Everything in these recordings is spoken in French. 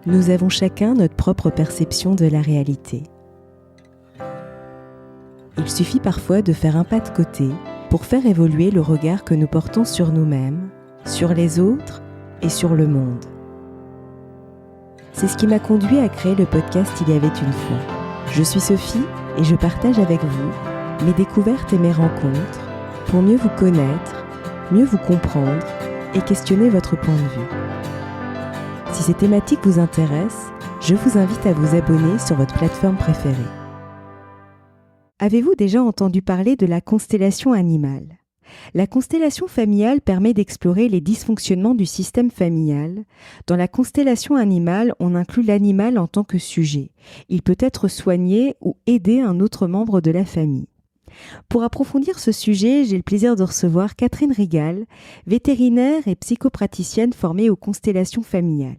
Nous avons chacun notre propre perception de la réalité. Il suffit parfois de faire un pas de côté pour faire évoluer le regard que nous portons sur nous-mêmes, sur les autres et sur le monde. C'est ce qui m'a conduit à créer le podcast Il y avait une fois. Je suis Sophie et je partage avec vous mes découvertes et mes rencontres pour mieux vous connaître, mieux vous comprendre et questionner votre point de vue. Si ces thématiques vous intéressent, je vous invite à vous abonner sur votre plateforme préférée. Avez-vous déjà entendu parler de la constellation animale ? La constellation familiale permet d'explorer les dysfonctionnements du système familial. Dans la constellation animale, on inclut l'animal en tant que sujet. Il peut être soigné ou aider un autre membre de la famille. Pour approfondir ce sujet, j'ai le plaisir de recevoir Catherine Rigal, vétérinaire et psychopraticienne formée aux constellations familiales.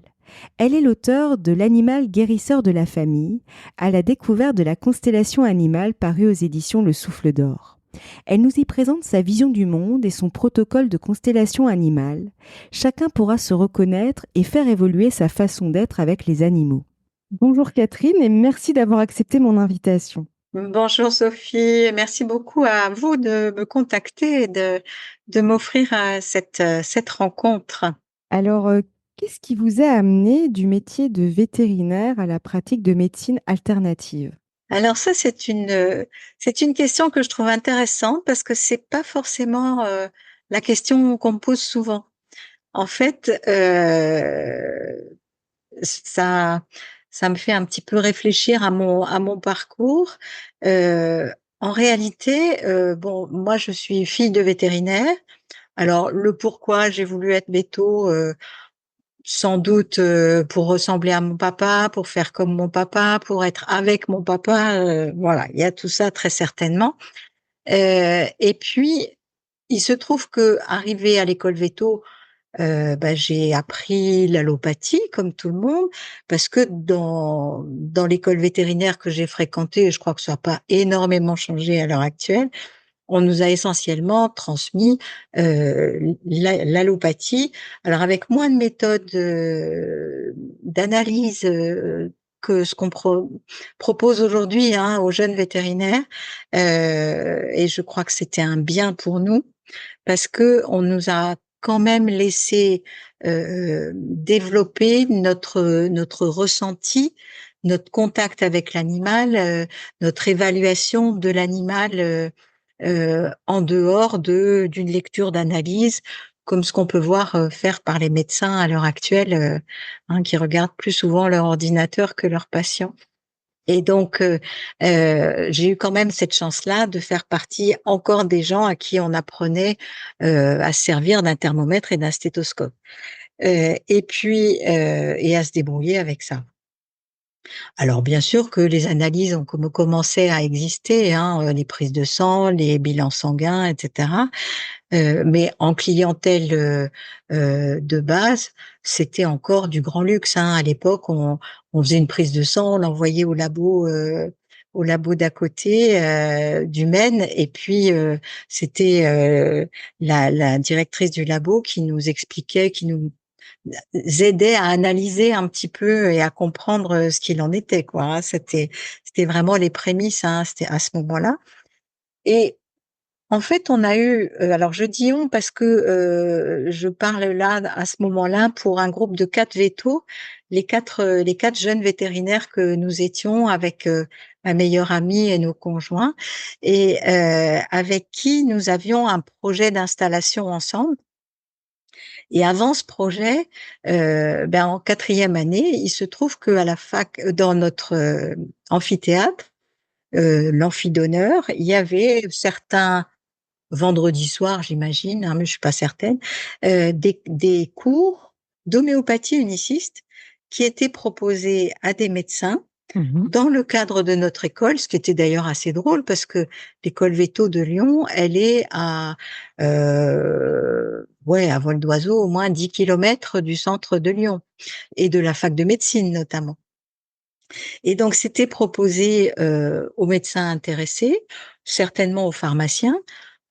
Elle est l'auteure de L'animal guérisseur de la famille, à la découverte de la constellation animale paru aux éditions Le Souffle d'Or. Elle nous y présente sa vision du monde et son protocole de constellation animale. Chacun pourra se reconnaître et faire évoluer sa façon d'être avec les animaux. Bonjour Catherine et merci d'avoir accepté mon invitation. Bonjour Sophie, merci beaucoup à vous de me contacter et de m'offrir cette rencontre. Alors, qu'est-ce qui vous a amené du métier de vétérinaire à la pratique de médecine alternative ? Alors ça, c'est une question que je trouve intéressante parce que c'est pas forcément la question qu'on me pose souvent. En fait, ça, ça me fait un petit peu réfléchir à mon parcours. En réalité, bon, moi, je suis fille de vétérinaire. Alors, le pourquoi j'ai voulu être véto, sans doute pour ressembler à mon papa, pour faire comme mon papa, pour être avec mon papa. Voilà, il y a tout ça très certainement. Et puis, il se trouve que arrivé à l'école véto, j'ai appris l'allopathie comme tout le monde parce que dans l'école vétérinaire que j'ai fréquentée, je crois que ça n'a pas énormément changé à l'heure actuelle, on nous a essentiellement transmis l'allopathie. Alors avec moins de méthodes d'analyse que ce qu'on propose aujourd'hui aux jeunes vétérinaires, et je crois que c'était un bien pour nous parce que on nous a quand même laissé développer notre ressenti, notre contact avec l'animal, notre évaluation de l'animal en dehors d'une lecture d'analyse, comme ce qu'on peut voir faire par les médecins à l'heure actuelle, qui regardent plus souvent leur ordinateur que leurs patients. Et donc, j'ai eu quand même cette chance-là de faire partie encore des gens à qui on apprenait à se servir d'un thermomètre et d'un stéthoscope, et puis et à se débrouiller avec ça. Alors bien sûr que les analyses ont commencé à exister, les prises de sang, les bilans sanguins, etc. Mais en clientèle de base, c'était encore du grand luxe. À l'époque, on faisait une prise de sang, on l'envoyait au labo d'à côté du Maine, et puis c'était la directrice du labo qui nous expliquait, qui nous aidait à analyser un petit peu et à comprendre ce qu'il en était, quoi. C'était vraiment les prémices. C'était à ce moment-là. Et en fait, on a eu, alors je dis on parce que je parle là à ce moment-là pour un groupe de 4 vétos, les quatre jeunes vétérinaires que nous étions avec ma meilleure amie et nos conjoints, et avec qui nous avions un projet d'installation ensemble. Et avant ce projet, en 4e année, il se trouve qu'à la fac, dans notre amphithéâtre, l'amphi d'honneur, il y avait certains vendredis soirs, j'imagine, mais je suis pas certaine, des cours d'homéopathie uniciste qui étaient proposés à des médecins dans le cadre de notre école, ce qui était d'ailleurs assez drôle parce que l'école Véto de Lyon, elle est à vol d'oiseau, au moins 10 kilomètres du centre de Lyon et de la fac de médecine notamment. Et donc, c'était proposé aux médecins intéressés, certainement aux pharmaciens,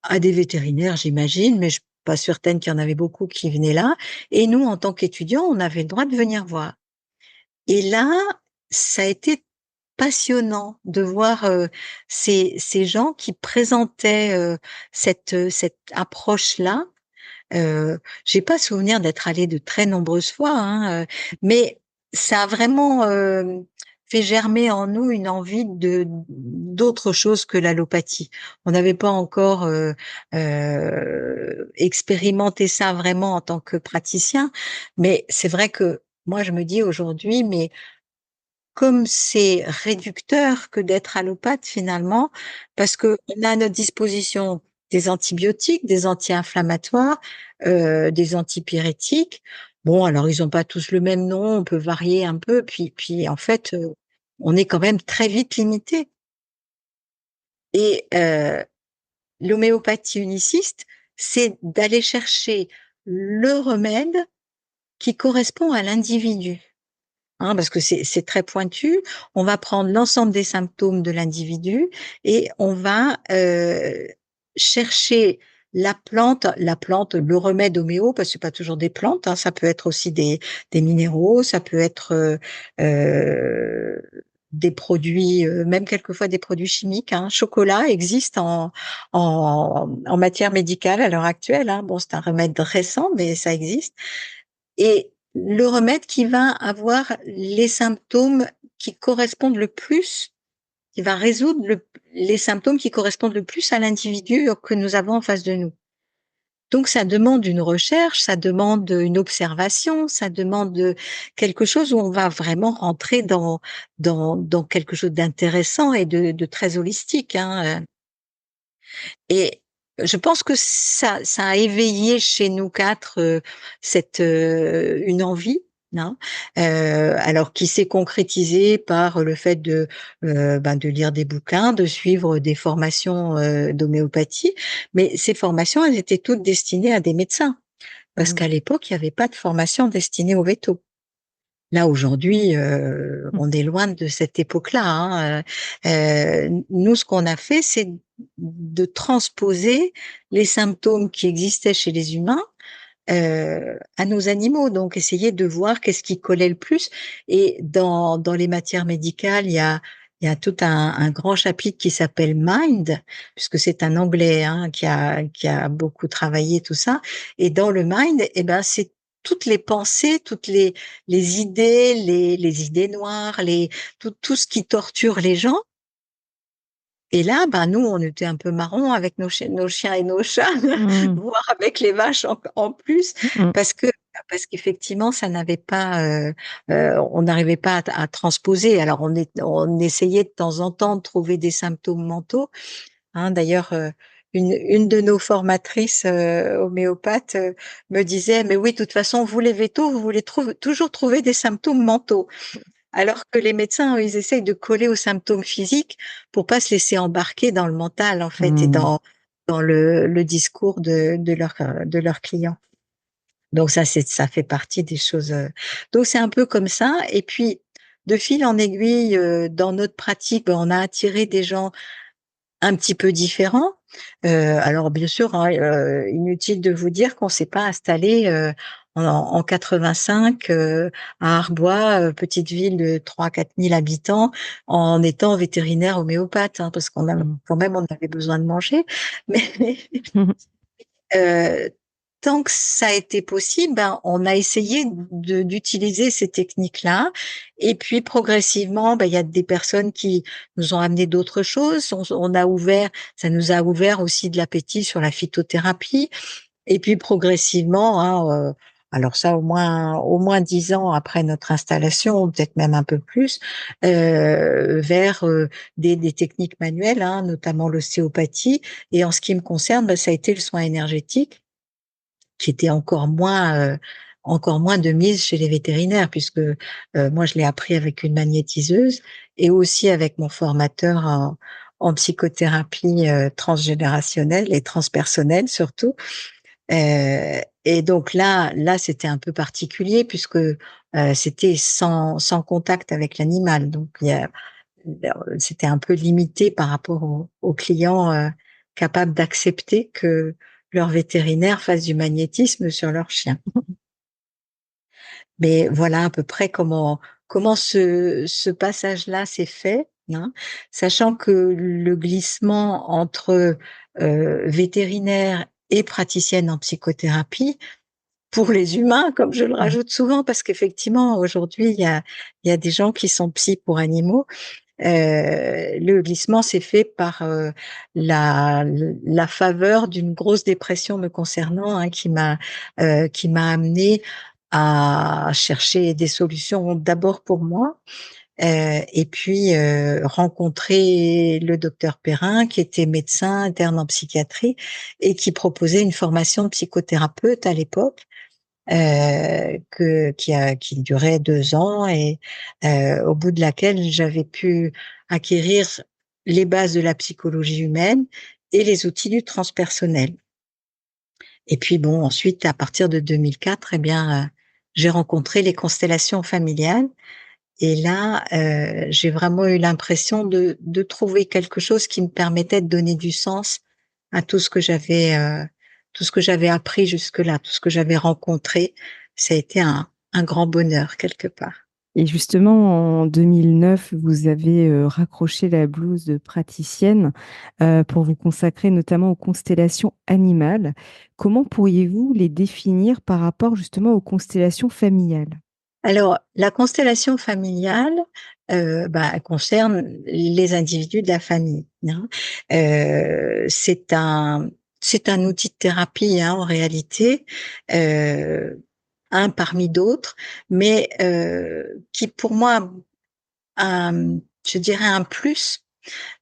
à des vétérinaires, j'imagine, mais je suis pas certaine qu'il y en avait beaucoup qui venaient là. Et nous, en tant qu'étudiants, on avait le droit de venir voir. Et là, ça a été passionnant de voir ces gens qui présentaient cette approche-là. J'ai pas souvenir d'être allée de très nombreuses fois, hein, mais ça a vraiment fait germer en nous une envie de d'autre chose que l'allopathie. On n'avait pas encore expérimenté ça vraiment en tant que praticien, mais c'est vrai que moi je me dis aujourd'hui, mais comme c'est réducteur que d'être allopathe finalement, parce que on a à notre disposition des antibiotiques, des anti-inflammatoires, des antipyrétiques. Bon, alors ils ont pas tous le même nom, on peut varier un peu, puis en fait, on est quand même très vite limité. Et l'homéopathie uniciste, c'est d'aller chercher le remède qui correspond à l'individu. Hein, parce que c'est très pointu. On va prendre l'ensemble des symptômes de l'individu et on va chercher la plante, le remède homéo, parce que c'est pas toujours des plantes, hein, ça peut être aussi des minéraux, ça peut être euh, des produits, même quelquefois des produits chimiques. Hein. Chocolat existe en matière médicale à l'heure actuelle. Hein. Bon, c'est un remède récent, mais ça existe. Et le remède qui va avoir les symptômes qui correspondent le plus, qui va résoudre les symptômes qui correspondent le plus à l'individu que nous avons en face de nous. Donc ça demande une recherche, ça demande une observation, ça demande quelque chose où on va vraiment rentrer dans quelque chose d'intéressant et de très holistique. Hein. Et je pense que ça a éveillé chez nous quatre une envie, hein, alors qui s'est concrétisée par le fait de lire des bouquins, de suivre des formations d'homéopathie. Mais ces formations, elles étaient toutes destinées à des médecins, parce Mmh. qu'à l'époque, il n'y avait pas de formation destinée aux vétos. Là, aujourd'hui, Mmh. on est loin de cette époque-là. Hein. Nous, ce qu'on a fait, c'est de transposer les symptômes qui existaient chez les humains à nos animaux. Donc, essayer de voir qu'est-ce qui collait le plus. Et dans les matières médicales, il y a tout un grand chapitre qui s'appelle Mind, puisque c'est un Anglais hein, qui a beaucoup travaillé tout ça. Et dans le Mind, eh ben, c'est toutes les pensées, les idées, les idées noires, tout ce qui torture les gens. Et là, ben nous, on était un peu marrons avec nos chiens et nos chats, Mmh. voire avec les vaches en plus, Mmh. parce que parce qu'effectivement, ça n'avait pas, on n'arrivait pas à transposer. Alors on essayait de temps en temps de trouver des symptômes mentaux. Hein. D'ailleurs, une de nos formatrices homéopathes me disait, mais oui, de toute façon, vous les vétos, vous voulez toujours trouver des symptômes mentaux. Alors que les médecins, ils essayent de coller aux symptômes physiques pour pas se laisser embarquer dans le mental, en fait, et Mmh. dans le discours de leurs clients. Donc ça fait partie des choses. Donc c'est un peu comme ça. Et puis, de fil en aiguille, dans notre pratique, ben, on a attiré des gens un petit peu différent. Alors bien sûr, hein, inutile de vous dire qu'on s'est pas installé en 85 à Arbois, petite ville de 3 4 000 habitants, en étant vétérinaire homéopathe, hein, parce qu'on a Mmh. quand même on avait besoin de manger. Mais Mmh. euh, tant que ça a été possible, ben, on a essayé d'utiliser ces techniques-là. Et puis progressivement, ben, il y a des personnes qui nous ont amené d'autres choses. On a ouvert, ça nous a ouvert aussi de l'appétit sur la phytothérapie. Et puis progressivement, hein, alors ça au moins 10 ans après notre installation, peut-être même un peu plus, vers des techniques manuelles, hein, notamment l'ostéopathie. Et en ce qui me concerne, ben, ça a été le soin énergétique qui était encore moins de mise chez les vétérinaires, puisque moi, je l'ai appris avec une magnétiseuse et aussi avec mon formateur en psychothérapie transgénérationnelle et transpersonnelle surtout. Et donc là, c'était un peu particulier puisque c'était sans contact avec l'animal. Donc, c'était un peu limité par rapport aux clients capables d'accepter que leur vétérinaire fasse du magnétisme sur leur chien. Mais voilà à peu près comment ce passage-là s'est fait, hein, sachant que le glissement entre vétérinaire et praticienne en psychothérapie, pour les humains, comme je le Mmh. rajoute souvent, parce qu'effectivement, aujourd'hui, il y a des gens qui sont psy pour animaux. Le glissement s'est fait par la, la faveur d'une grosse dépression me concernant, hein, qui m'a amené à chercher des solutions d'abord pour moi, et puis rencontrer le docteur Perrin, qui était médecin interne en psychiatrie et qui proposait une formation de psychothérapeute à l'époque, qui durait 2 ans et au bout de laquelle j'avais pu acquérir les bases de la psychologie humaine et les outils du transpersonnel. Et puis bon, ensuite, à partir de 2004, eh bien, j'ai rencontré les constellations familiales. Et là, j'ai vraiment eu l'impression de trouver quelque chose qui me permettait de donner du sens à tout ce que j'avais appris jusque-là, tout ce que j'avais rencontré. Ça a été un grand bonheur quelque part. Et justement, en 2009, vous avez raccroché la blouse de praticienne pour vous consacrer notamment aux constellations animales. Comment pourriez-vous les définir par rapport justement aux constellations familiales? Alors, la constellation familiale, elle concerne les individus de la famille, hein. C'est un outil de thérapie, hein, en réalité, heu, un parmi d'autres, mais qui pour moi a, je dirais un plus,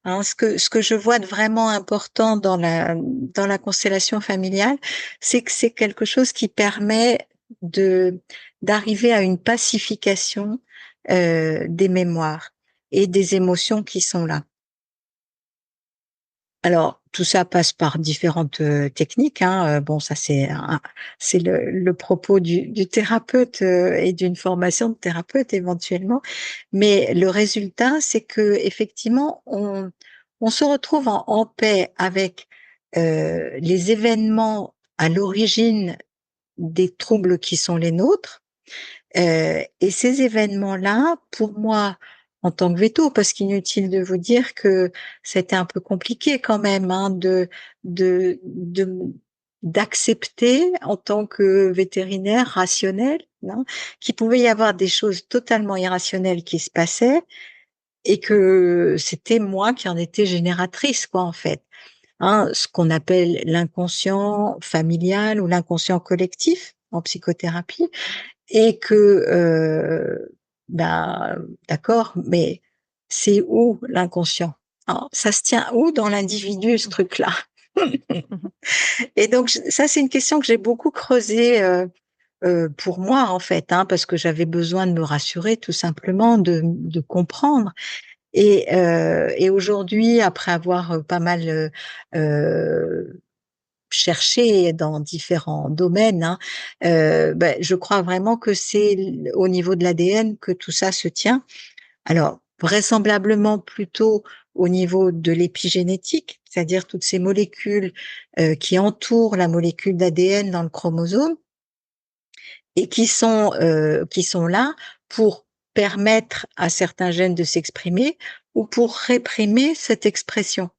hein. Ce que je vois de vraiment important dans la constellation familiale, c'est que c'est quelque chose qui permet de d'arriver à une pacification des mémoires et des émotions qui sont là. Alors, tout ça passe par différentes techniques, hein. Bon, ça c'est le propos du thérapeute et d'une formation de thérapeute éventuellement. Mais le résultat, c'est que effectivement, on se retrouve en paix avec les événements à l'origine des troubles qui sont les nôtres. Et ces événements-là, pour moi, en tant que véto, parce qu'inutile de vous dire que c'était un peu compliqué quand même, hein, de d'accepter en tant que vétérinaire rationnel, hein, qu'il pouvait y avoir des choses totalement irrationnelles qui se passaient et que c'était moi qui en étais génératrice, quoi, en fait. Hein, ce qu'on appelle l'inconscient familial ou l'inconscient collectif en psychothérapie. Et que, bah, d'accord, mais c'est où l'inconscient? Hein, ça se tient où dans l'individu, ce truc-là? Mhm. Et donc ça, c'est une question que j'ai beaucoup creusée, pour moi, en fait, hein, parce que j'avais besoin de me rassurer tout simplement, de comprendre. Et aujourd'hui, après avoir, pas mal, chercher dans différents domaines, hein, je crois vraiment que c'est au niveau de l'ADN que tout ça se tient. Alors, vraisemblablement plutôt au niveau de l'épigénétique, c'est-à-dire toutes ces molécules qui entourent la molécule d'ADN dans le chromosome et qui sont là pour permettre à certains gènes de s'exprimer ou pour réprimer cette expression.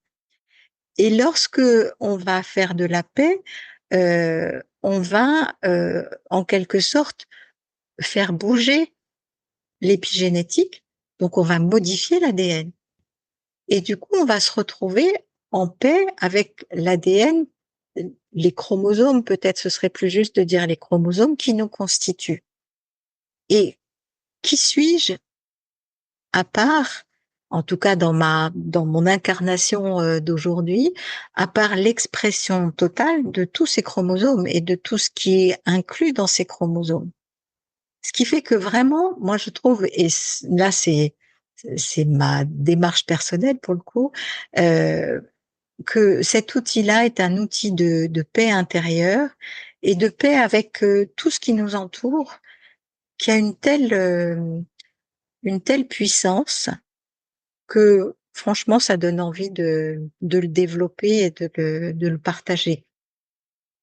Et lorsque on va faire de la paix, on va, en quelque sorte, faire bouger l'épigénétique, donc on va modifier l'ADN. Et du coup, on va se retrouver en paix avec l'ADN, les chromosomes, peut-être ce serait plus juste de dire les chromosomes qui nous constituent. Et qui suis-je à part, en tout cas dans mon incarnation d'aujourd'hui, à part l'expression totale de tous ces chromosomes et de tout ce qui est inclus dans ces chromosomes. Ce qui fait que vraiment, moi je trouve, et là c'est ma démarche personnelle pour le coup, euh, que cet outil-là est un outil de paix intérieure et de paix avec tout ce qui nous entoure, qui a une telle puissance que franchement, ça donne envie de le développer et de le partager.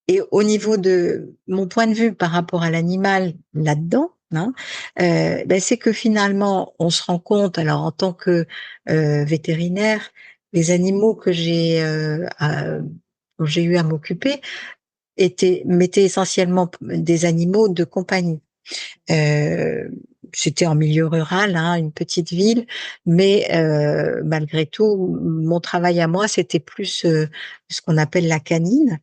Et au niveau de mon point de vue par rapport à l'animal là-dedans, hein, c'est que finalement, on se rend compte, alors en tant que vétérinaire, les animaux dont j'ai eu à m'occuper m'étaient essentiellement des animaux de compagnie. Euh, C'était en milieu rural, hein, une petite ville, mais malgré tout, mon travail à moi, c'était plus ce qu'on appelle la canine.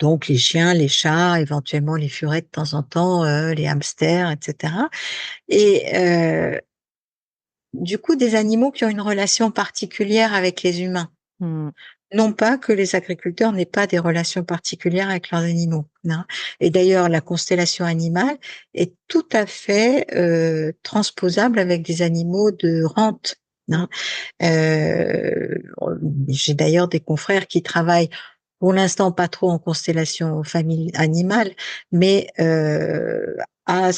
Donc les chiens, les chats, éventuellement les furets de temps en temps, les hamsters, etc. Et du coup, des animaux qui ont une relation particulière avec les humains. Mmh. Non pas que les agriculteurs n'aient pas des relations particulières avec leurs animaux, hein. Et d'ailleurs, la constellation animale est tout à fait transposable avec des animaux de rente, hein. Euh, j'ai d'ailleurs des confrères qui travaillent pour l'instant pas trop en constellation famille animale, mais à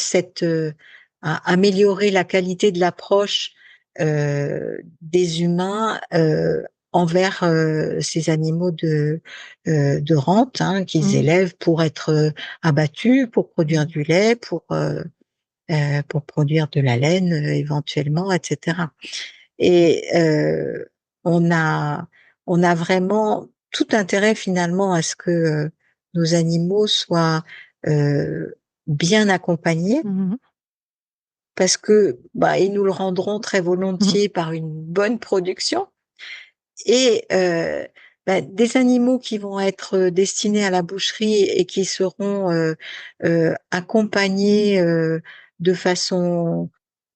à améliorer la qualité de l'approche des humains envers ces animaux de rente, hein, qu'ils Mmh. élèvent pour être abattus, pour produire Mmh. du lait, pour produire de la laine éventuellement, etc. Et on a, on a vraiment tout intérêt finalement à ce que nos animaux soient euh, bien accompagnés Mmh. parce que ils nous le rendront très Mmh. volontiers par une bonne production et des animaux qui vont être destinés à la boucherie et qui seront accompagnés de façon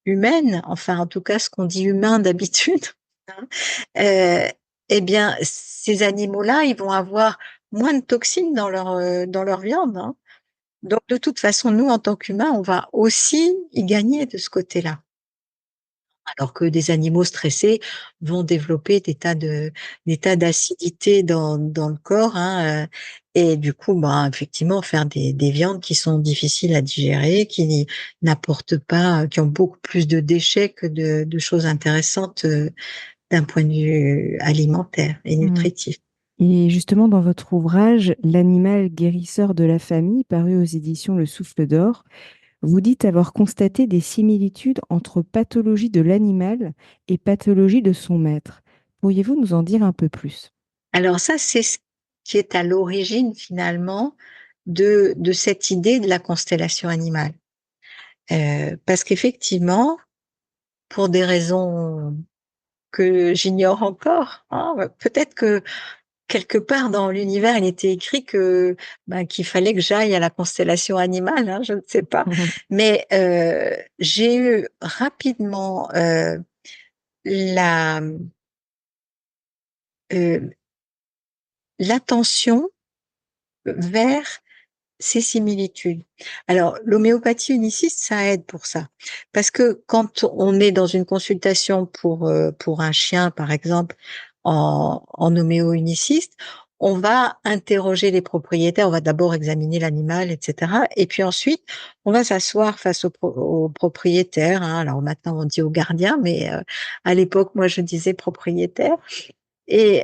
humaine, enfin en tout cas ce qu'on dit humain d'habitude, hein, euh, eh bien ces animaux-là, ils vont avoir moins de toxines dans leur viande, hein. Donc de toute façon, nous en tant qu'humains, on va aussi y gagner de ce côté-là. Alors que des animaux stressés vont développer des tas d'acidité dans le corps, hein, et du coup, effectivement, faire des viandes qui sont difficiles à digérer, qui n'apportent pas, qui ont beaucoup plus de déchets que de choses intéressantes d'un point de vue alimentaire et Mmh. nutritif. Et justement, dans votre ouvrage L'animal guérisseur de la famille, paru aux éditions Le Souffle d'Or, vous dites avoir constaté des similitudes entre pathologie de l'animal et pathologie de son maître. Pourriez-vous nous en dire un peu plus? Alors ça, c'est ce qui est à l'origine finalement de cette idée de la constellation animale. Parce qu'effectivement, pour des raisons que j'ignore encore, hein, peut-être que quelque part dans l'univers, il était écrit qu'il fallait que j'aille à la constellation animale, hein, je ne sais pas. Mais j'ai eu rapidement la euh, l'attention vers ces similitudes. Alors, l'homéopathie uniciste, ça aide pour ça. Parce que quand on est dans une consultation pour un chien, par exemple, en homéo-uniciste, on va interroger les propriétaires, on va d'abord examiner l'animal, etc. Et puis ensuite, on va s'asseoir face au propriétaire, hein. Alors maintenant, on dit au gardien, mais à l'époque, moi, je disais propriétaire. Et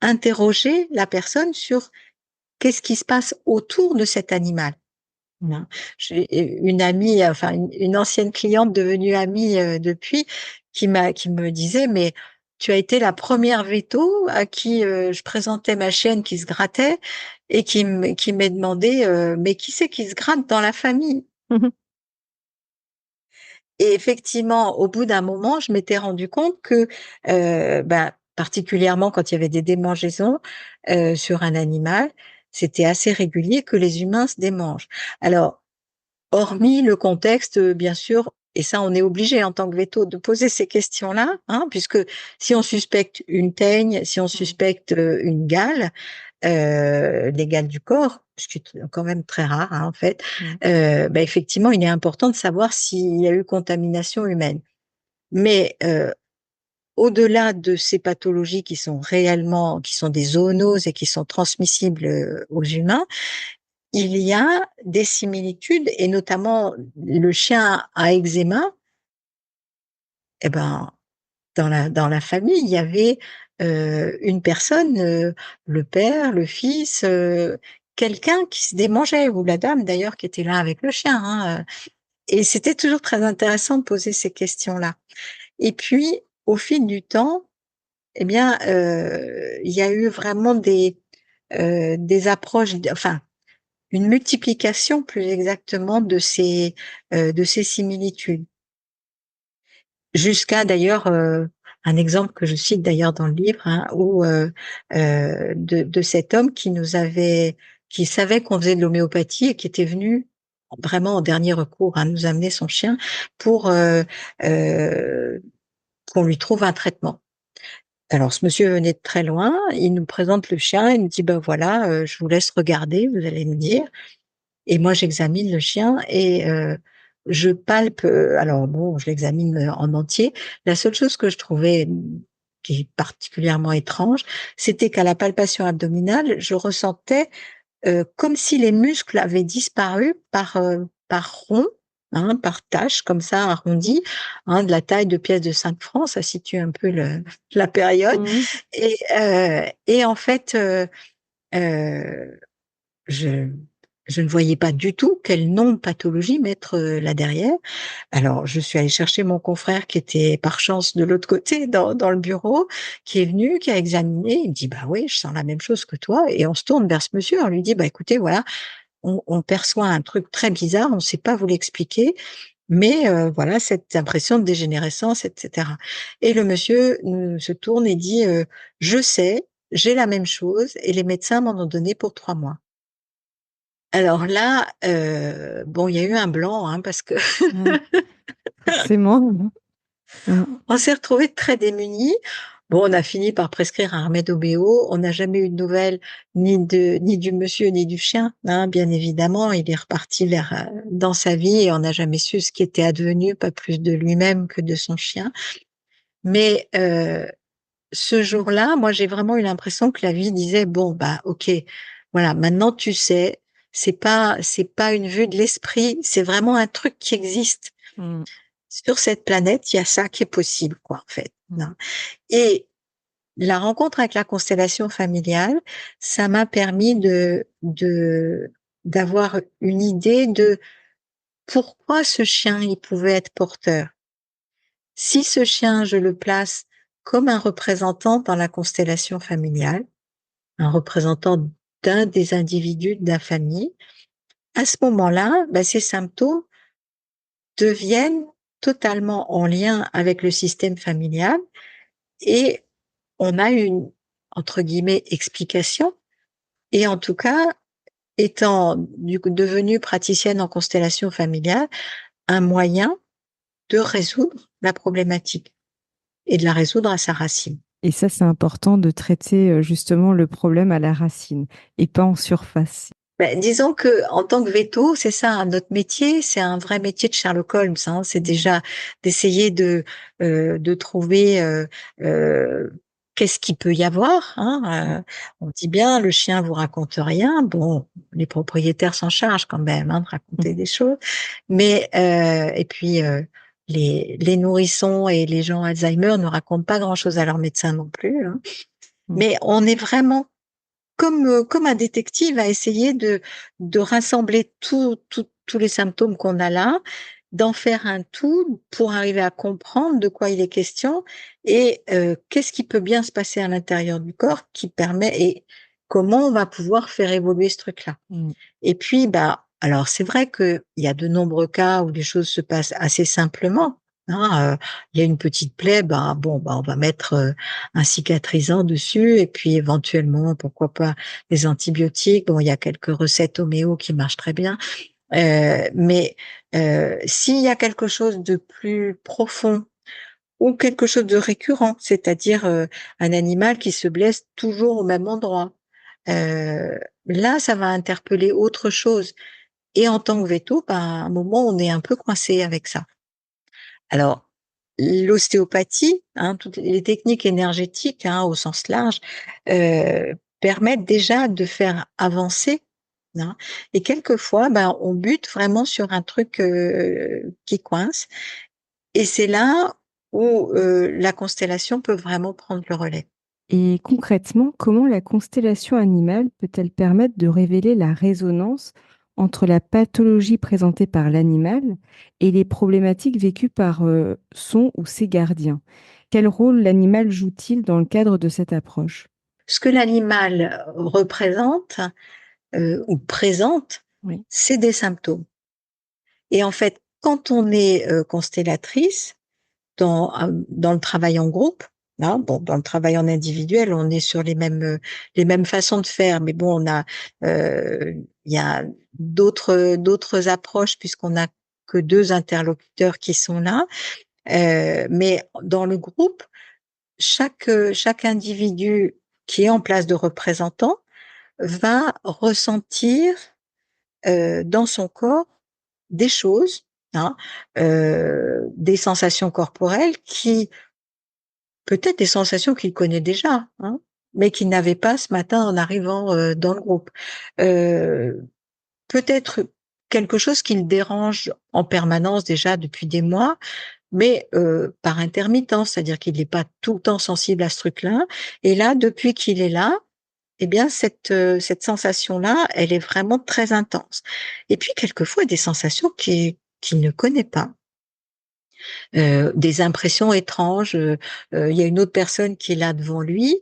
interroger la personne sur qu'est-ce qui se passe autour de cet animal, hein. J'ai une amie, enfin une ancienne cliente devenue amie depuis, qui me disait, mais tu as été la première véto à qui je présentais ma chienne qui se grattait et qui m'est demandé, mais qui c'est qui se gratte dans la famille? Et effectivement, au bout d'un moment, je m'étais rendu compte que, particulièrement quand il y avait des démangeaisons sur un animal, c'était assez régulier que les humains se démangent. Alors, hormis le contexte, bien sûr, et ça, on est obligé en tant que véto de poser ces questions-là, hein, puisque si on suspecte une teigne, si on suspecte une gale, les gales du corps, ce qui est quand même très rare, hein, en fait, effectivement, il est important de savoir s'il y a eu contamination humaine. Mais au-delà de ces pathologies qui sont réellement, qui sont des zoonoses et qui sont transmissibles aux humains, il y a des similitudes et notamment le chien à eczéma. Eh ben, dans la famille, il y avait une personne, le père, le fils, quelqu'un qui se démangeait, ou la dame d'ailleurs qui était là avec le chien, hein. Et c'était toujours très intéressant de poser ces questions-là. Et puis, au fil du temps, eh bien, il y a eu vraiment des approches, enfin, une multiplication plus exactement de ces similitudes. Jusqu'à d'ailleurs un exemple que je cite d'ailleurs dans le livre, hein, où de cet homme qui savait qu'on faisait de l'homéopathie et qui était venu vraiment en dernier recours, hein, nous amener son chien pour euh, qu'on lui trouve un traitement. Alors ce monsieur venait de très loin, il nous présente le chien, il nous dit ben voilà, je vous laisse regarder, vous allez me dire. Et moi, j'examine le chien et je palpe. Alors bon, je l'examine en entier. La seule chose que je trouvais qui est particulièrement étrange, c'était qu'à la palpation abdominale, je ressentais comme si les muscles avaient disparu par rond, hein, par taches comme ça arrondies, hein, de la taille de pièces de 5 francs. Ça situe un peu la période. Mmh. Et en fait, euh, je, je ne voyais pas du tout quelle non-pathologie mettre là derrière. Alors, je suis allée chercher mon confrère qui était par chance de l'autre côté dans le bureau, qui est venu, qui a examiné. Il me dit, bah oui, je sens la même chose que toi. Et on se tourne vers ce monsieur, on lui dit, bah écoutez, voilà, on perçoit un truc très bizarre, on ne sait pas vous l'expliquer, mais voilà, cette impression de dégénérescence, etc. Et le monsieur se tourne et dit, je sais, j'ai la même chose et les médecins m'en ont donné pour 3 mois. Alors là, bon, il y a eu un blanc, hein, parce que Ouais, forcément. Mmh. on s'est retrouvés très démunis. Bon, on a fini par prescrire un remède au BO. On n'a jamais eu de nouvelles ni du monsieur ni du chien, hein, bien évidemment. Il est reparti dans sa vie et on n'a jamais su ce qui était advenu, pas plus de lui-même que de son chien. Mais ce jour-là, moi, j'ai vraiment eu l'impression que la vie disait, bon, bah, ok, voilà, maintenant tu sais, c'est pas une vue de l'esprit, c'est vraiment un truc qui existe. Mmh. Sur cette planète, il y a ça qui est possible, quoi, en fait. Mmh. Non. Et la rencontre avec la constellation familiale, ça m'a permis d'avoir une idée de pourquoi ce chien, il pouvait être porteur. Si ce chien, je le place comme un représentant dans la constellation familiale, un représentant d'un des individus de la famille, à ce moment-là, ben, ces symptômes deviennent totalement en lien avec le système familial et on a une, entre guillemets, explication. Et en tout cas, étant du coup devenue praticienne en constellation familiale, un moyen de résoudre la problématique et de la résoudre à sa racine. Et ça, c'est important de traiter justement le problème à la racine et pas en surface. Ben, disons que en tant que veto, c'est ça, hein, notre métier, c'est un vrai métier de Sherlock Holmes, hein, c'est déjà d'essayer de trouver qu'est-ce qu'il peut y avoir. Hein, on dit bien, le chien vous raconte rien. Bon, les propriétaires s'en chargent quand même, hein, de raconter des choses. Mais et puis les nourrissons et les gens Alzheimer ne racontent pas grand-chose à leur médecin non plus. Hein. Mm. Mais on est vraiment comme un détective à essayer de rassembler tous les symptômes qu'on a là, d'en faire un tout pour arriver à comprendre de quoi il est question et qu'est-ce qui peut bien se passer à l'intérieur du corps qui permet et comment on va pouvoir faire évoluer ce truc-là. Mm. Et puis, bah, alors c'est vrai qu'il y a de nombreux cas où les choses se passent assez simplement. Hein, il y a une petite plaie, bah bon, bah on va mettre un cicatrisant dessus et puis éventuellement, pourquoi pas les antibiotiques. Bon, il y a quelques recettes homéo qui marchent très bien, mais s'il y a quelque chose de plus profond ou quelque chose de récurrent, c'est-à-dire un animal qui se blesse toujours au même endroit, euh, là, ça va interpeller autre chose. Et en tant que veto, bah, à un moment, on est un peu coincé avec ça. Alors, l'ostéopathie, hein, toutes les techniques énergétiques, hein, au sens large, permettent déjà de faire avancer. Hein, et quelquefois, ben, on bute vraiment sur un truc qui coince. Et c'est là où la constellation peut vraiment prendre le relais. Et concrètement, comment la constellation animale peut-elle permettre de révéler la résonance entre la pathologie présentée par l'animal et les problématiques vécues par son ou ses gardiens? Quel rôle l'animal joue-t-il dans le cadre de cette approche? Ce que l'animal représente ou présente, Oui. c'est des symptômes. Et en fait, quand on est constellatrice, dans le travail en groupe, hein, bon, dans le travail en individuel, on est sur les mêmes façons de faire, mais bon, il y a d'autres approches puisqu'on n'a que deux interlocuteurs qui sont là. Mais dans le groupe, chaque individu qui est en place de représentant va ressentir dans son corps des choses, hein, des sensations corporelles qui peut-être des sensations qu'il connaît déjà, hein, mais qu'il n'avait pas ce matin en arrivant dans le groupe. Euh, Peut-être quelque chose qui le dérange en permanence déjà depuis des mois, mais par intermittence, c'est-à-dire qu'il n'est pas tout le temps sensible à ce truc-là. Et là, depuis qu'il est là, eh bien cette sensation-là, elle est vraiment très intense. Et puis quelquefois des sensations qu'il ne connaît pas. Des impressions étranges. Il y a une autre personne qui est là devant lui.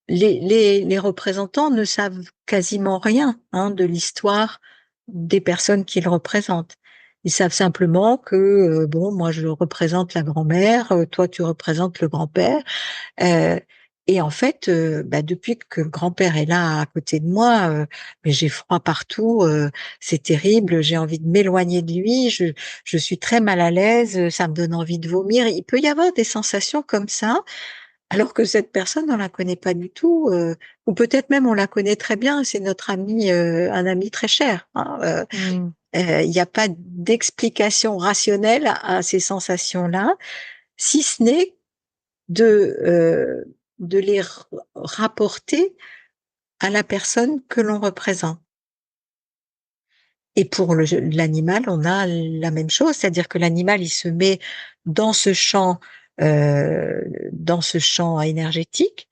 Les représentants ne savent quasiment rien, hein, de l'histoire des personnes qu'ils représentent. Ils savent simplement que bon, moi je représente la grand-mère, toi tu représentes le grand-père. Euh, et en fait, bah, depuis que le grand-père est là à côté de moi, mais j'ai froid partout, c'est terrible, j'ai envie de m'éloigner de lui, je suis très mal à l'aise, ça me donne envie de vomir. Il peut y avoir des sensations comme ça, alors que cette personne, on la connaît pas du tout, ou peut-être même on la connaît très bien, c'est notre ami, un ami très cher, hein, Hmm. il n'y a pas d'explication rationnelle à ces sensations-là, si ce n'est de les rapporter à la personne que l'on représente. Et pour l'animal, on a la même chose, c'est-à-dire que l'animal, il se met dans ce champ, euh, dans ce champ énergétique,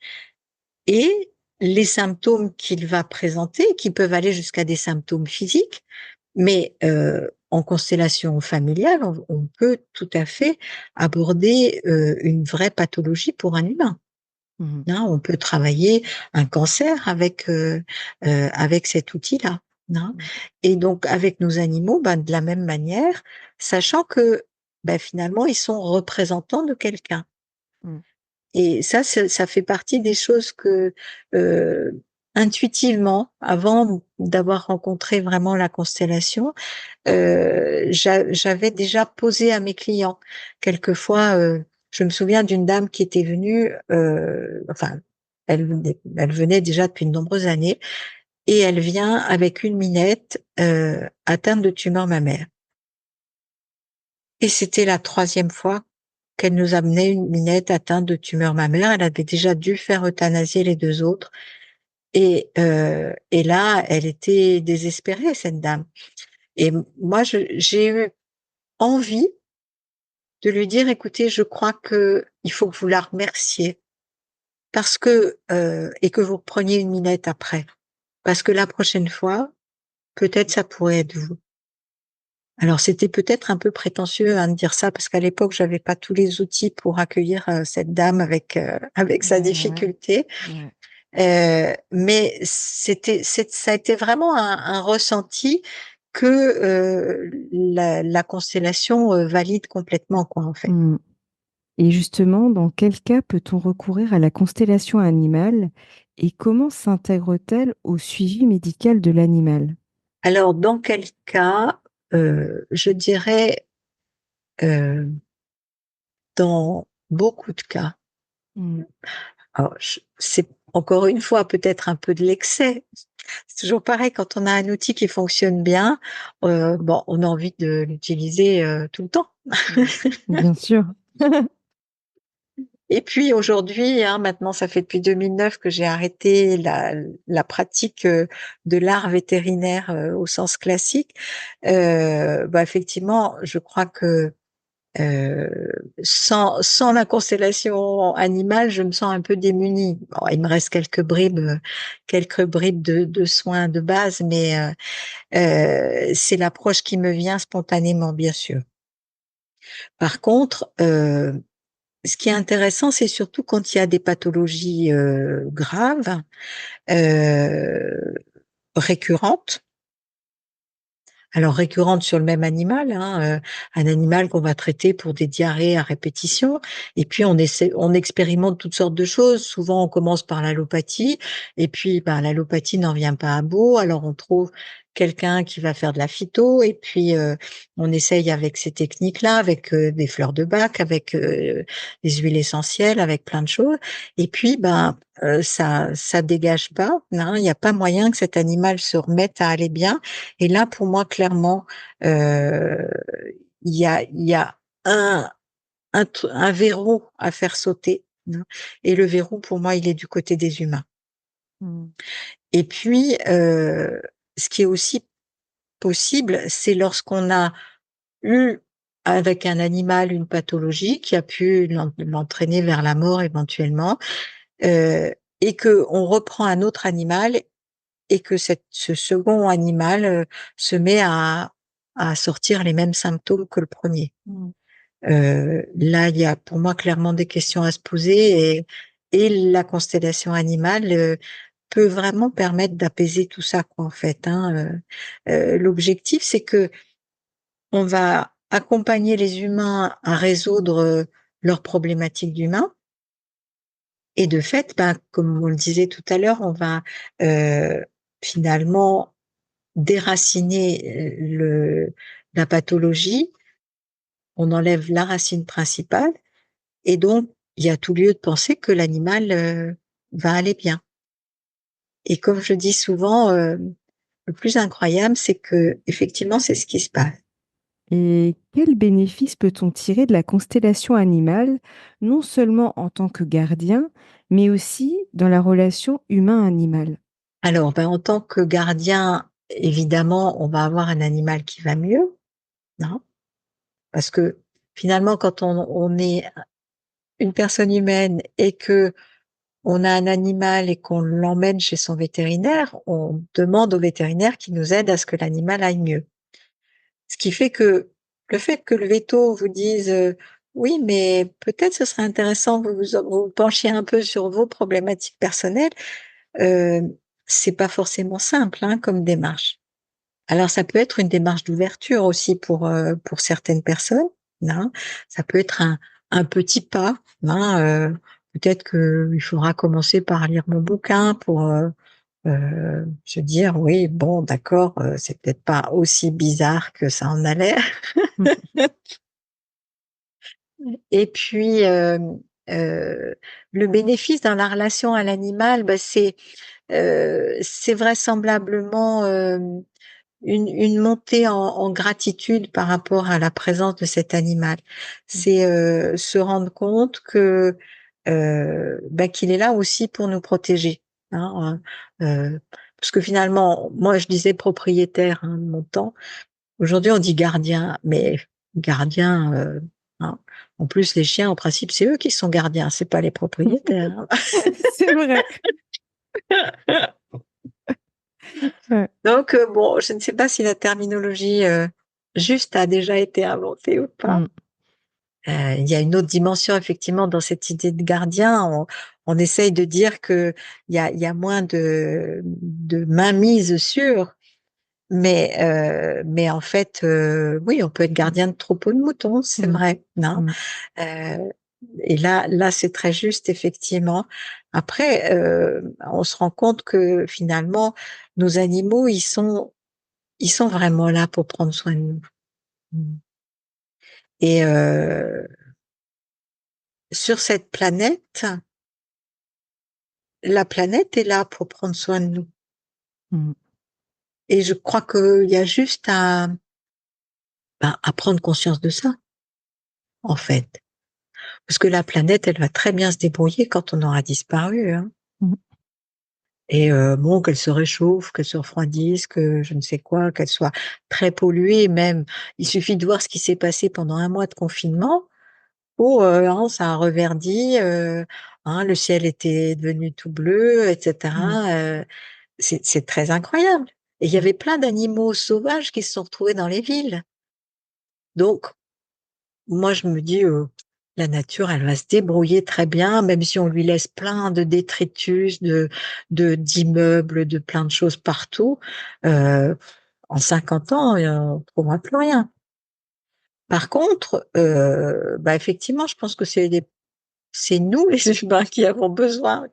et les symptômes qu'il va présenter, qui peuvent aller jusqu'à des symptômes physiques, mais en constellation familiale, on peut tout à fait aborder une vraie pathologie pour un humain. Mhm. Hein, on peut travailler un cancer avec cet outil-là. Hein. Et donc avec nos animaux, ben, de la même manière, sachant que ben, finalement ils sont représentants de quelqu'un. Mhm. Et ça fait partie des choses que euh, intuitivement, avant d'avoir rencontré vraiment la constellation, j'avais déjà posé à mes clients. Quelquefois, je me souviens d'une dame qui était venue, enfin, elle venait déjà depuis de nombreuses années, et elle vient avec une minette atteinte de tumeur mammaire. Et c'était la troisième fois qu'elle nous amenait une minette atteinte de tumeur mammaire. Elle avait déjà dû faire euthanasier les deux autres. Et là, elle était désespérée, cette dame. Et moi, j'ai eu envie de lui dire, écoutez, je crois que il faut que vous la remerciez parce que et que vous repreniez une minette après, parce que la prochaine fois, peut-être ça pourrait être vous. Alors c'était peut-être un peu prétentieux hein, de dire ça parce qu'à l'époque j'avais pas tous les outils pour accueillir cette dame avec sa Ouais, ouais, difficulté, ouais. mais ça a été vraiment un ressenti que la constellation valide complètement quoi en fait. Hmm. Et justement, dans quel cas peut-on recourir à la constellation animale et comment s'intègre-t-elle au suivi médical de l'animal? Alors, dans quel cas, je dirais, euh, dans beaucoup de cas, Mm. alors, c'est encore une fois peut-être un peu de l'excès. C'est toujours pareil, quand on a un outil qui fonctionne bien, bon, on a envie de l'utiliser tout le temps. Mm. Bien sûr. Et puis aujourd'hui, hein, maintenant, ça fait depuis 2009 que j'ai arrêté la pratique de l'art vétérinaire au sens classique. Bah, effectivement, je crois que Sans la constellation animale, je me sens un peu démunie. Bon, il me reste quelques bribes de soins de base, mais c'est l'approche qui me vient spontanément, bien sûr. Par contre, ce qui est intéressant, c'est surtout quand il y a des pathologies graves, euh, récurrentes. Alors récurrente sur le même animal, hein, un animal qu'on va traiter pour des diarrhées à répétition, et puis on expérimente toutes sortes de choses. Souvent, on commence par l'allopathie, et puis ben, l'allopathie n'en vient pas à bout. Alors on trouve quelqu'un qui va faire de la phyto, et puis on essaye avec ces techniques-là, avec des fleurs de bac, avec des huiles essentielles, avec plein de choses. Et puis ben ça dégage pas. Hein, il n'y a pas moyen que cet animal se remette à aller bien. Et là, pour moi, clairement, euh, il y a un, un verrou à faire sauter. Hein. Et le verrou, pour moi, il est du côté des humains. Mm. Et puis, ce qui est aussi possible, c'est lorsqu'on a eu avec un animal une pathologie qui a pu l'entraîner vers la mort éventuellement, euh, et que on reprend un autre animal et que ce second animal se met à sortir les mêmes symptômes que le premier. Mm. Là, il y a pour moi clairement des questions à se poser et la constellation animale peut vraiment permettre d'apaiser tout ça, quoi, en fait. Hein. L'objectif, c'est que on va accompagner les humains à résoudre leurs problématiques d'humains. Et de fait, ben, comme on le disait tout à l'heure, on va finalement déraciner la pathologie, on enlève la racine principale, et donc il y a tout lieu de penser que l'animal va aller bien. Et comme je dis souvent, le plus incroyable, c'est que effectivement, c'est ce qui se passe. Et quel bénéfice peut-on tirer de la constellation animale, non seulement en tant que gardien, mais aussi dans la relation humain-animal? Alors, ben, en tant que gardien, évidemment, on va avoir un animal qui va mieux, non? Parce que finalement, quand on est une personne humaine et que on a un animal et qu'on l'emmène chez son vétérinaire, on demande au vétérinaire qui nous aide à ce que l'animal aille mieux. Ce qui fait que le fait que le véto vous dise oui, mais peut-être ce serait intéressant que vous penchiez un peu sur vos problématiques personnelles, euh, c'est pas forcément simple hein, comme démarche. Alors ça peut être une démarche d'ouverture aussi pour certaines personnes. Hein. Ça peut être un petit pas. Hein, peut-être qu'il faudra commencer par lire mon bouquin pour se dire oui, bon, d'accord, c'est peut-être pas aussi bizarre que ça en a l'air. Mm. Et puis le bénéfice dans la relation à l'animal, bah, c'est vraisemblablement une montée en gratitude par rapport à la présence de cet animal. C'est se rendre compte que bah, qu'il est là aussi pour nous protéger. Hein, parce que finalement, moi je disais propriétaire hein, de mon temps. Aujourd'hui, on dit gardien, mais gardien. Hein. En plus, les chiens, en principe, c'est eux qui sont gardiens, c'est pas les propriétaires. C'est vrai. Ouais. Donc, bon, je ne sais pas si la terminologie juste a déjà été inventée ou pas. Mm. Il y a une autre dimension, effectivement, dans cette idée de gardien. On essaye de dire que il y a moins de mainmise sur, mais en fait, oui, on peut être gardien de troupeau de moutons, c'est Mm. vrai. Non Mm. Euh, et là, c'est très juste, effectivement. Après, on se rend compte que finalement, nos animaux, ils sont vraiment là pour prendre soin de nous. Mm. Et sur cette planète, la planète est là pour prendre soin de nous. Mm. Et je crois qu'il y a juste à prendre conscience de ça, en fait. Parce que la planète, elle va très bien se débrouiller quand on aura disparu. Hein. Mm. Et bon, qu'elle se réchauffe, qu'elle se refroidisse, que je ne sais quoi, qu'elle soit très polluée même. Il suffit de voir ce qui s'est passé pendant un mois de confinement. Oh, hein, ça a reverdi, hein, le ciel était devenu tout bleu, et Mmh. cetera. C'est très incroyable. Et il y Mmh. avait plein d'animaux sauvages qui se sont retrouvés dans les villes. Donc, moi, je me dis, la nature, elle va se débrouiller très bien, même si on lui laisse plein de détritus, d'immeubles, de plein de choses partout. Euh, En 50 ans, on ne trouvera plus rien. Par contre, bah effectivement, je pense que c'est nous, les humains, qui avons besoin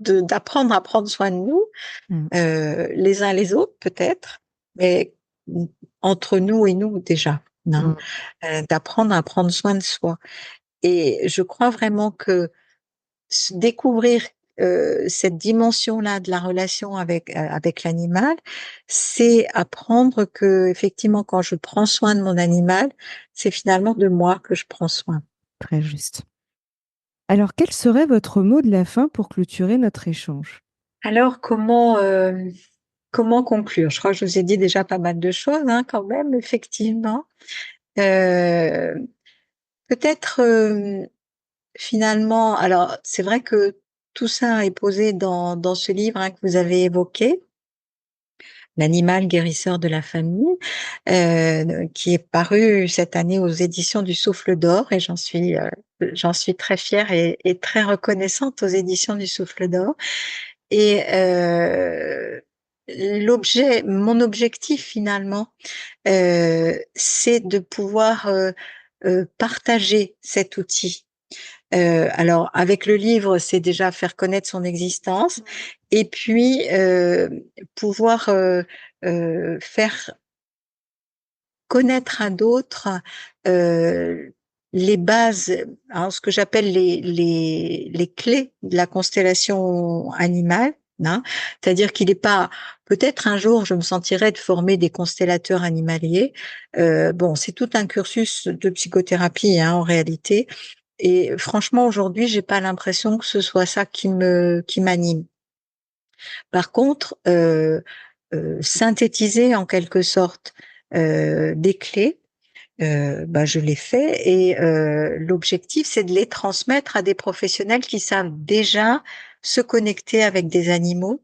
d'apprendre à prendre soin de nous, Mmh. les uns les autres peut-être, mais entre nous et nous déjà, hein, Mmh. d'apprendre à prendre soin de soi. Et je crois vraiment que découvrir cette dimension-là de la relation avec l'animal, c'est apprendre que effectivement, quand je prends soin de mon animal, c'est finalement de moi que je prends soin. Très juste. Alors, quel serait votre mot de la fin pour clôturer notre échange? Alors, comment conclure? Je crois que je vous ai dit déjà pas mal de choses, hein, quand même, effectivement. Euh, Peut-être finalement, alors c'est vrai que tout ça est posé dans ce livre, hein, que vous avez évoqué, L'animal guérisseur de la famille, qui est paru cette année aux éditions du Souffle d'Or, et j'en suis très fière et très reconnaissante aux éditions du Souffle d'Or. Et mon objectif finalement, c'est de pouvoir partager cet outil. Alors, avec le livre, c'est déjà faire connaître son existence, et puis pouvoir faire connaître à d'autres euh, les bases, hein, ce que j'appelle les clés de la constellation animale. Hein. C'est-à-dire qu'il n'est pas, peut-être un jour je me sentirais de former des constellateurs animaliers. Bon, c'est tout un cursus de psychothérapie, hein, en réalité. Et franchement, aujourd'hui, j'ai pas l'impression que ce soit ça qui m'anime. Par contre, synthétiser en quelque sorte des clés, bah, je l'ai fait, et l'objectif, c'est de les transmettre à des professionnels qui savent déjà se connecter avec des animaux,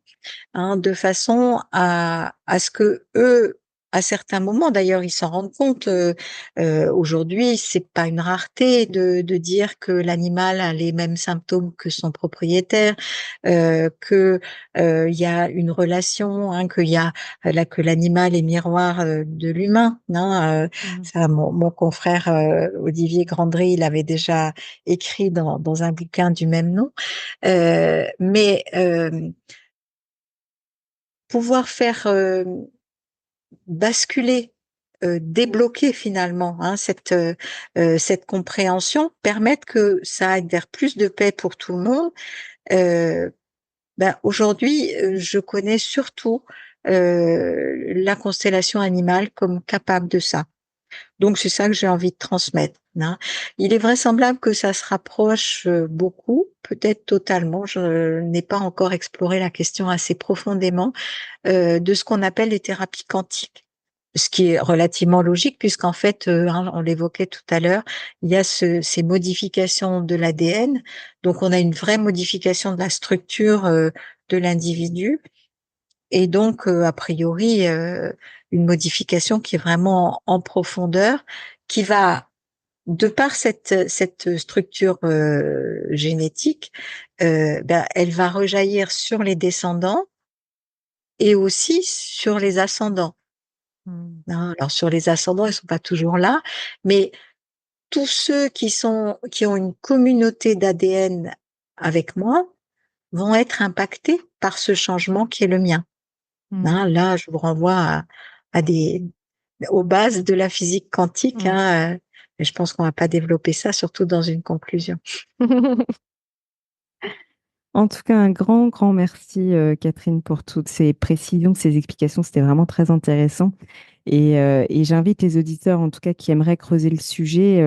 hein, de façon à ce que eux, à certains moments, d'ailleurs, ils s'en rendent compte. Aujourd'hui, c'est pas une rareté de dire que l'animal a les mêmes symptômes que son propriétaire, que il y a une relation, hein, que l'animal est miroir de l'humain. Hein, Mmh. ça, mon confrère Olivier Grandry, il avait déjà écrit dans un bouquin du même nom. Mais pouvoir faire basculer, débloquer finalement, hein, cette compréhension, permettre que ça aille vers plus de paix pour tout le monde. Euh, Ben, aujourd'hui, je connais surtout la constellation animale comme capable de ça. Donc c'est ça que j'ai envie de transmettre. Hein. Il est vraisemblable que ça se rapproche beaucoup, peut-être totalement. Je n'ai pas encore exploré la question assez profondément de ce qu'on appelle les thérapies quantiques. Ce qui est relativement logique, puisqu'en fait, hein, on l'évoquait tout à l'heure, il y a ces modifications de l'ADN. Donc, on a une vraie modification de la structure de l'individu. Et donc, a priori, une modification qui est vraiment en profondeur, qui va, de par cette structure génétique, ben, elle va rejaillir sur les descendants et aussi sur les ascendants. Mmh. Hein. Alors sur les ascendants, ils sont pas toujours là, mais tous ceux qui ont une communauté d'ADN avec moi vont être impactés par ce changement qui est le mien. Mmh. Hein, là, je vous renvoie à aux bases de la physique quantique. Mmh. Hein, mais je pense qu'on va pas développer ça, surtout dans une conclusion. En tout cas, un grand, grand merci, Catherine, pour toutes ces précisions, ces explications. C'était vraiment très intéressant. Et j'invite les auditeurs, en tout cas, qui aimeraient creuser le sujet,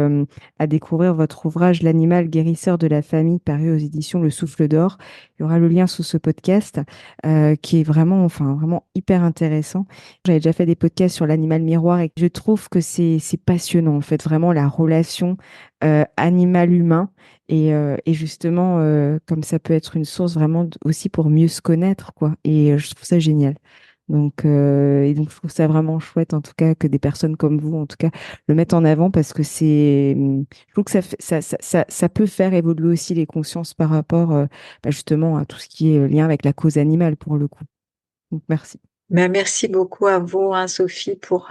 à découvrir votre ouvrage L'animal guérisseur de la famille, paru aux éditions Le Souffle d'Or. Il y aura le lien sous ce podcast, qui est vraiment, enfin, vraiment hyper intéressant. J'avais déjà fait des podcasts sur l'animal miroir et je trouve que c'est passionnant, en fait, vraiment la relation animal-humain. Et justement, comme ça peut être une source vraiment aussi pour mieux se connaître, quoi. Et je trouve ça génial. Donc, je trouve ça vraiment chouette, en tout cas, que des personnes comme vous, en tout cas, le mettent en avant parce que je trouve que ça peut faire évoluer aussi les consciences par rapport, justement, à tout ce qui est lien avec la cause animale, pour le coup. Donc, merci. Ben, merci beaucoup à vous, hein, Sophie, pour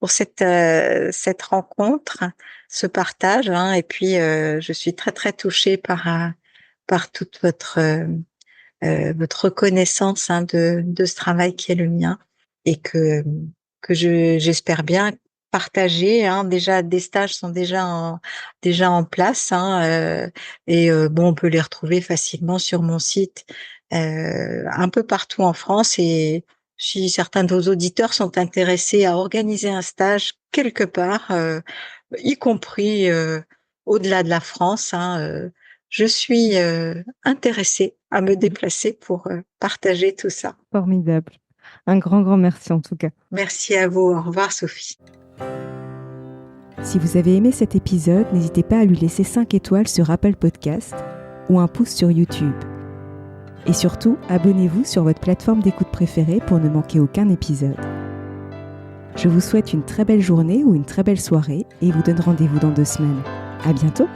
cette rencontre, ce partage, hein, et puis je suis très très touchée par toute votre reconnaissance, hein, de ce travail qui est le mien et que j'espère bien partager, hein. Déjà, des stages sont déjà en place, hein, et bon, on peut les retrouver facilement sur mon site, un peu partout en France. Et si certains de vos auditeurs sont intéressés à organiser un stage quelque part, y compris au-delà de la France, hein, je suis intéressée à me déplacer pour partager tout ça. Formidable. Un grand, grand merci, en tout cas. Merci à vous. Au revoir, Sophie. Si vous avez aimé cet épisode, n'hésitez pas à lui laisser 5 étoiles sur Apple Podcast ou un pouce sur YouTube. Et surtout, abonnez-vous sur votre plateforme d'écoute préférée pour ne manquer aucun épisode. Je vous souhaite une très belle journée ou une très belle soirée et vous donne rendez-vous dans 2 semaines. À bientôt!